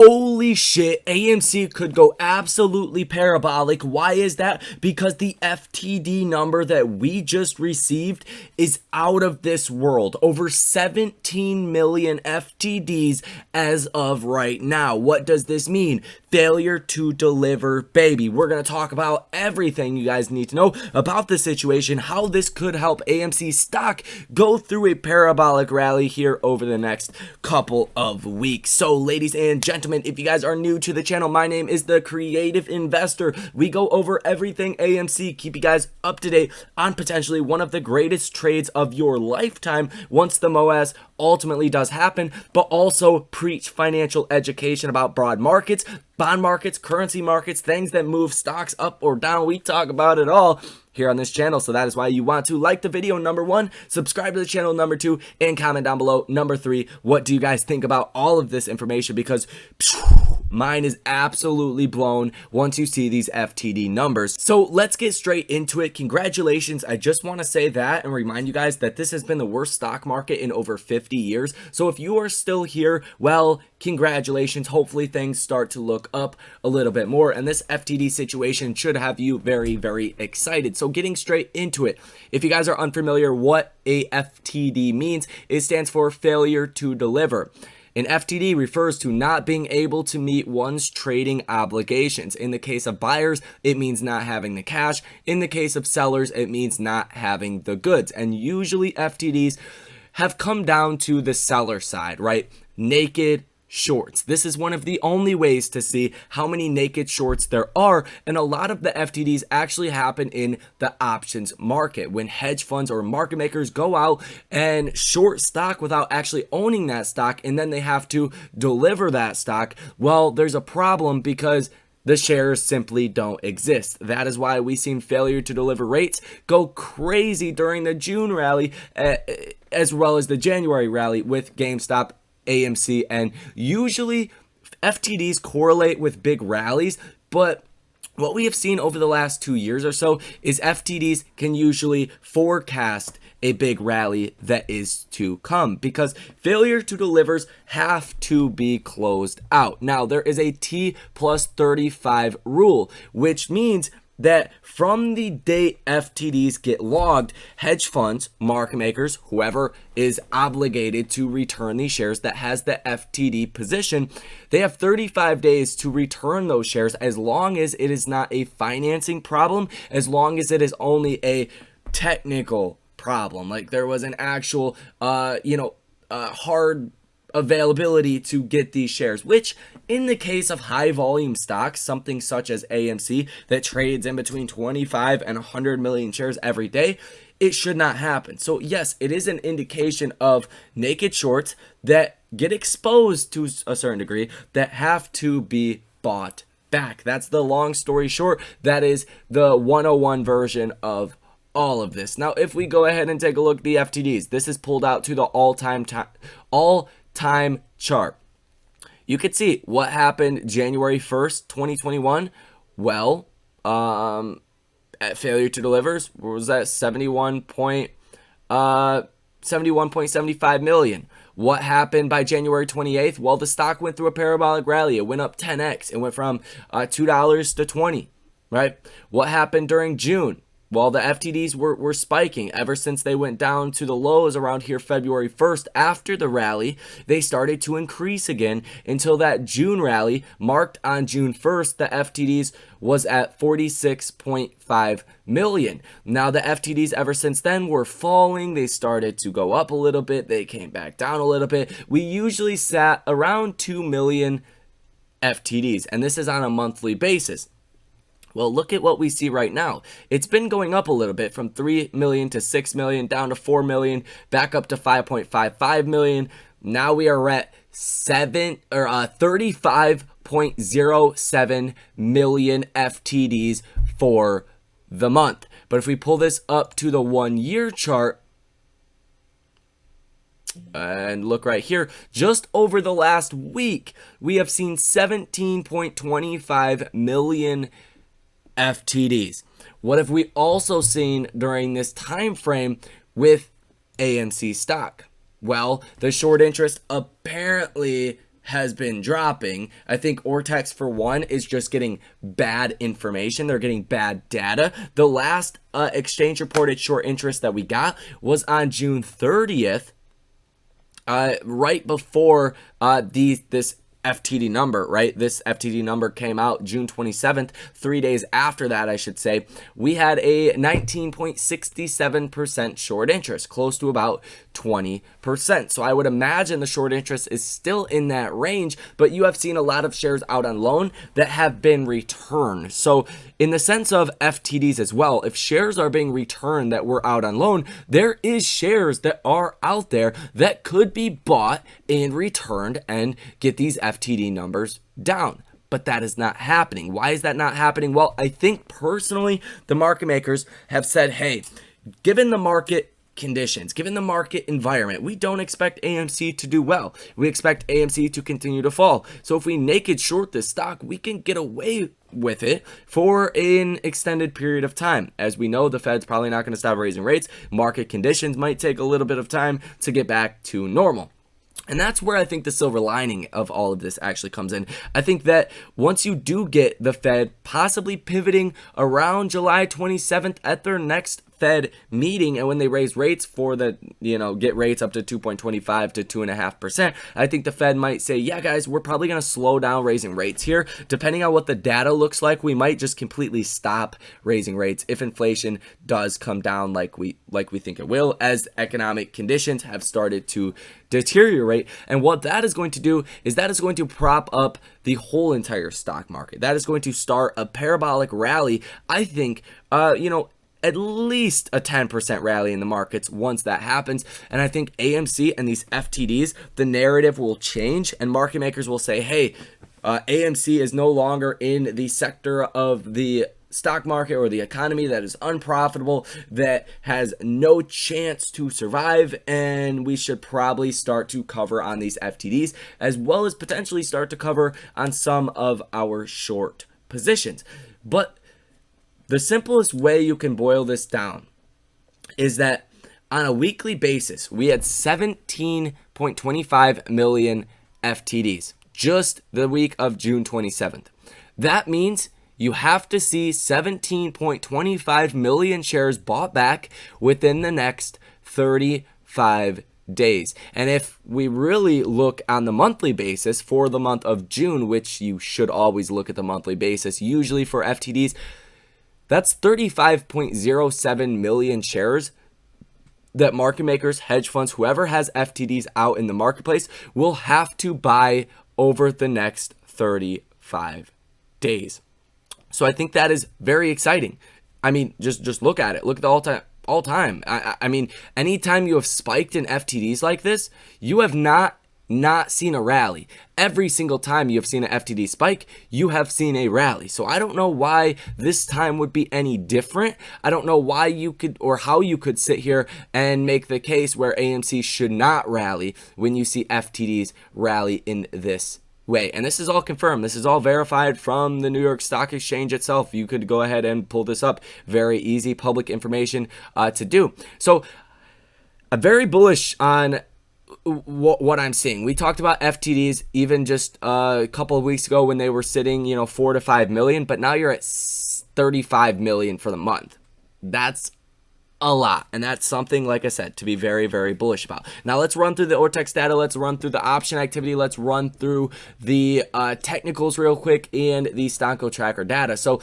Holy shit, AMC could go absolutely parabolic. Why is that? Because the FTD number that we just received is out of this world. Over 17 million FTDs as of right now. What does this mean? Failure to deliver, baby. We're going to talk about everything you guys need to know about the situation, how this could help AMC stock go through a parabolic rally here over the next couple of weeks. So, ladies and gentlemen, if you guys are new to the channel, my name is The Creative Investor. We go over everything AMC, keep you guys up to date on potentially one of the greatest trades of your lifetime once the MOAS ultimately does happen, but also preach financial education about broad markets, bond markets, currency markets, things that move stocks up or down. We talk about it all here on this channel, so that is why you want to like the video, number one, subscribe to the channel, number two, and comment down below, number three, what do you guys think about all of this information, because mine is absolutely blown once you see these FTD numbers. So let's get straight into it. Congratulations. I just want to say that and remind you guys that this has been the worst stock market in over 50 years. So if you are still here, well, congratulations. Hopefully things start to look up a little bit more, and this FTD situation should have you very, very excited. So getting straight into it, if you guys are unfamiliar what a FTD means, it stands for failure to deliver. An FTD refers to not being able to meet one's trading obligations. In the case of buyers, it means not having the cash. In the case of sellers, it means not having the goods. And usually FTDs have come down to the seller side, right? Naked shorts. This is one of the only ways to see how many naked shorts there are, and a lot of the FTDs actually happen in the options market when hedge funds or market makers go out and short stock without actually owning that stock, and then they have to deliver that stock. Well, there's a problem because the shares simply don't exist. That is why we've seen failure to deliver rates go crazy during the June rally as well as the January rally with GameStop, AMC, and usually FTDs correlate with big rallies, but what we have seen over the last 2 years or so is FTDs can usually forecast a big rally that is to come because failure to delivers have to be closed out. Now, there is a T plus 35 rule, which means that from the date FTDs get logged, hedge funds, market makers, whoever is obligated to return these shares that has the FTD position, they have 35 days to return those shares as long as it is not a financing problem, as long as it is only a technical problem. Like there was an actual, hard availability to get these shares, which in the case of high volume stocks, something such as AMC that trades in between 25 and 100 million shares every day, it should not happen. So yes, it is an indication of naked shorts that get exposed to a certain degree that have to be bought back. That's the long story short. That is the 101 version of all of this. Now, if we go ahead and take a look at the FTDs, this is pulled out to the all-time chart. You could see what happened January 1st, 2021. Well, at failure to delivers, what was that? 71.75 million. What happened by January 28th? Well, the stock went through a parabolic rally. It went up 10x. It went from $2 to 20, right? What happened during June? Well, the FTDs were spiking ever since they went down to the lows around here February 1st. After the rally, they started to increase again until that June rally marked on June 1st. The FTDs was at 46.5 million. Now, the FTDs ever since then were falling. They started to go up a little bit. They came back down a little bit. We usually sat around 2 million FTDs, and this is on a monthly basis. Well, look at what we see right now. It's been going up a little bit from 3 million to 6 million, down to 4 million, back up to 5.55 million. Now we are at 35.07 million FTDs for the month. But if we pull this up to the 1 year chart, and look right here, just over the last week, we have seen 17.25 million FTDs. What have we also seen during this time frame with AMC stock? Well, the short interest apparently has been dropping. I think Ortex, for one, is just getting bad information. They're getting bad data. The last exchange reported short interest that we got was on June 30th, right before this FTD number, right? This FTD number came out June 27th, 3 days after that, I should say. We had a 19.67% short interest, close to about 20%. So I would imagine the short interest is still in that range, but you have seen a lot of shares out on loan that have been returned. So in the sense of FTDs as well, if shares are being returned that were out on loan, there is shares that are out there that could be bought and returned and get these FTD numbers down. But that is not happening. Why is that not happening? Well, I think personally, the market makers have said, hey, given the market conditions, given the market environment, we don't expect AMC to do well. We expect AMC to continue to fall. So if we naked short this stock, we can get away with it for an extended period of time. As we know, the Fed's probably not going to stop raising rates. Market conditions might take a little bit of time to get back to normal. And that's where I think the silver lining of all of this actually comes in. I think that once you do get the Fed possibly pivoting around July 27th at their next Fed meeting, and when they raise rates for the, get rates up to 2.25 to 2.5%, I think the Fed might say, yeah, guys, we're probably going to slow down raising rates here. Depending on what the data looks like, we might just completely stop raising rates if inflation does come down like we think it will, as economic conditions have started to deteriorate. And what that is going to do is that is going to prop up the whole entire stock market. That is going to start a parabolic rally. I think, at least a 10% rally in the markets once that happens. And I think AMC and these FTDs, the narrative will change, and market makers will say, hey, AMC is no longer in the sector of the stock market or the economy that is unprofitable, that has no chance to survive, and we should probably start to cover on these FTDs, as well as potentially start to cover on some of our short positions. But the simplest way you can boil this down is that on a weekly basis, we had 17.25 million FTDs just the week of June 27th. That means you have to see 17.25 million shares bought back within the next 35 days. And if we really look on the monthly basis for the month of June, which you should always look at the monthly basis, usually for FTDs, that's 35.07 million shares that market makers, hedge funds, whoever has FTDs out in the marketplace will have to buy over the next 35 days. So I think that is very exciting. I mean, just look at it. Look at the all time. I mean, anytime you have spiked in FTDs like this, you have not seen a rally. Every single time you have seen an FTD spike, you have seen a rally. So I don't know why this time would be any different. I don't know why you could, or how you could sit here and make the case where AMC should not rally when you see FTDs rally in this way. And this is all confirmed. This is all verified from the New York Stock Exchange itself. You could go ahead and pull this up. Very easy public information to do. So I'm very bullish on what I'm seeing. We talked about FTDs even just a couple of weeks ago when they were sitting, 4 to 5 million, but now you're at 35 million for the month. That's a lot, and that's something, like I said, to be very, very bullish about. Now let's run through the Ortex data. Let's run through the option activity. Let's run through the technicals real quick and the Stonko tracker data. So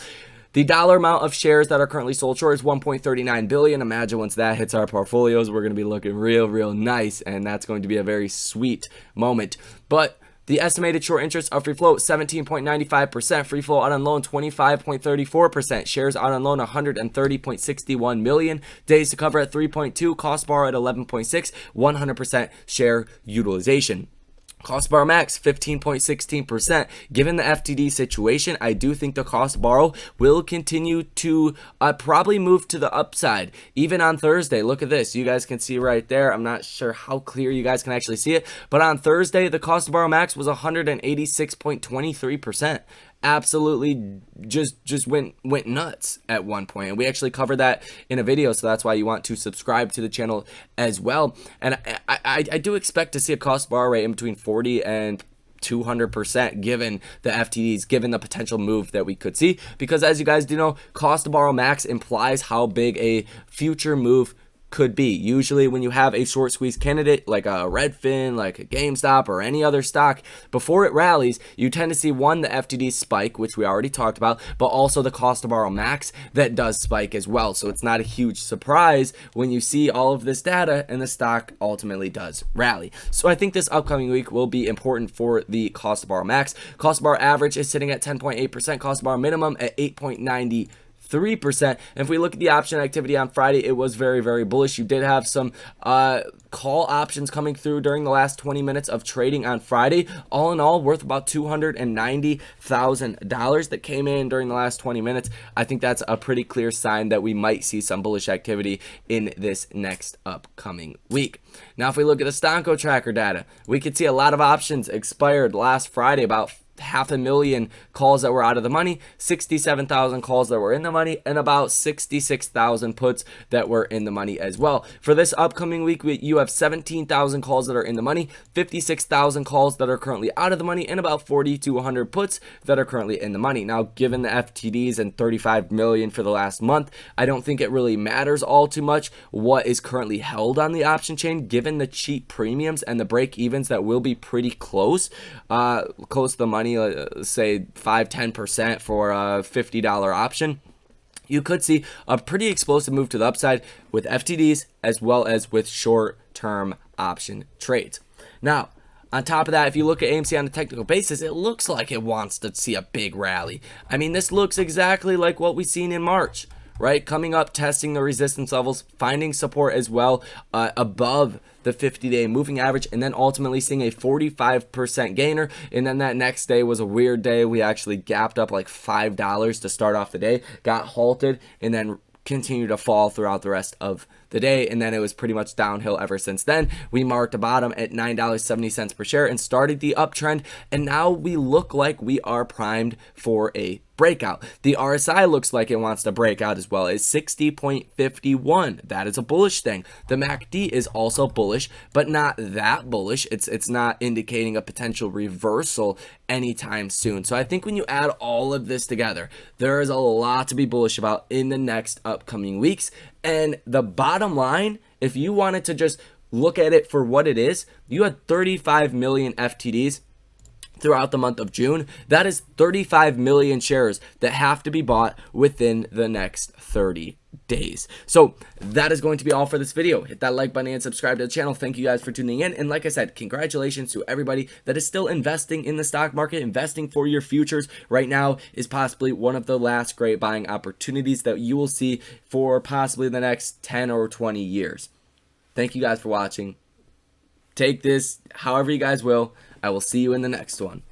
the dollar amount of shares that are currently sold short is 1.39 billion. Imagine once that hits our portfolios, we're going to be looking real nice, and that's going to be a very sweet moment. But the estimated short interest of free float, 17.95%. Free float out on loan, 25.34%. Shares out on loan, 130.61 million. Days to cover at 3.2. Cost borrow at 11.6. 100% share utilization. Cost borrow max, 15.16%. Given the FTD situation, I do think the cost borrow will continue to probably move to the upside. Even on Thursday, look at this. You guys can see right there. I'm not sure how clear you guys can actually see it, but on Thursday, the cost borrow max was 186.23%. Absolutely just went nuts at one point, and we actually covered that in a video, so that's why you want to subscribe to the channel as well. And I do expect to see a cost borrow rate in between 40 and 200% given the FTDs, given the potential move that we could see. Because as you guys do know, cost to borrow max implies how big a future move could be. Usually when you have a short squeeze candidate like a Redfin, like a GameStop, or any other stock, before it rallies, you tend to see one, the FTD spike, which we already talked about, but also the cost to borrow max that does spike as well. So it's not a huge surprise when you see all of this data and the stock ultimately does rally. So I think this upcoming week will be important for the cost to borrow max. Cost to borrow average is sitting at 10.8%, cost to borrow minimum at 8.93%. And if we look at the option activity on Friday, it was very, very bullish. You did have some call options coming through during the last 20 minutes of trading on Friday. All in all, worth about $290,000 that came in during the last 20 minutes. I think that's a pretty clear sign that we might see some bullish activity in this next upcoming week. Now, if we look at the Stonko tracker data, we could see a lot of options expired last Friday, about 500,000 calls that were out of the money, 67,000 calls that were in the money, and about 66,000 puts that were in the money as well. For this upcoming week, you have 17,000 calls that are in the money, 56,000 calls that are currently out of the money, and about 4,200 puts that are currently in the money. Now, given the FTDs and 35 million for the last month, I don't think it really matters all too much what is currently held on the option chain, given the cheap premiums and the break evens that will be pretty close to the money, say 5-10% for a $50 option. You could see a pretty explosive move to the upside with FTDs as well as with short-term option trades. Now, on top of that, if you look at AMC on a technical basis, it looks like it wants to see a big rally. I mean, this looks exactly like what we've seen in March, right? Coming up, testing the resistance levels, finding support as well above the 50-day moving average, and then ultimately seeing a 45% gainer. And then that next day was a weird day. We actually gapped up like $5 to start off the day, got halted, and then continued to fall throughout the rest of the day, and then it was pretty much downhill ever since then. We marked a bottom at $9.70 per share and started the uptrend, and now we look like we are primed for a breakout. The RSI looks like it wants to break out as well. It's 60.51. That is a bullish thing. The MACD is also bullish, but not that bullish. It's not indicating a potential reversal anytime soon. So I think when you add all of this together, there is a lot to be bullish about in the next upcoming weeks. And the bottom line, if you wanted to just look at it for what it is, you had 35 million FTDs throughout the month of June. That is 35 million shares that have to be bought within the next 30 days. So that is going to be all for this video. Hit that like button and subscribe to the channel. Thank you guys for tuning in. And like I said, congratulations to everybody that is still investing in the stock market. Investing for your futures right now is possibly one of the last great buying opportunities that you will see for possibly the next 10 or 20 years. Thank you guys for watching. Take this however you guys will. I will see you in the next one.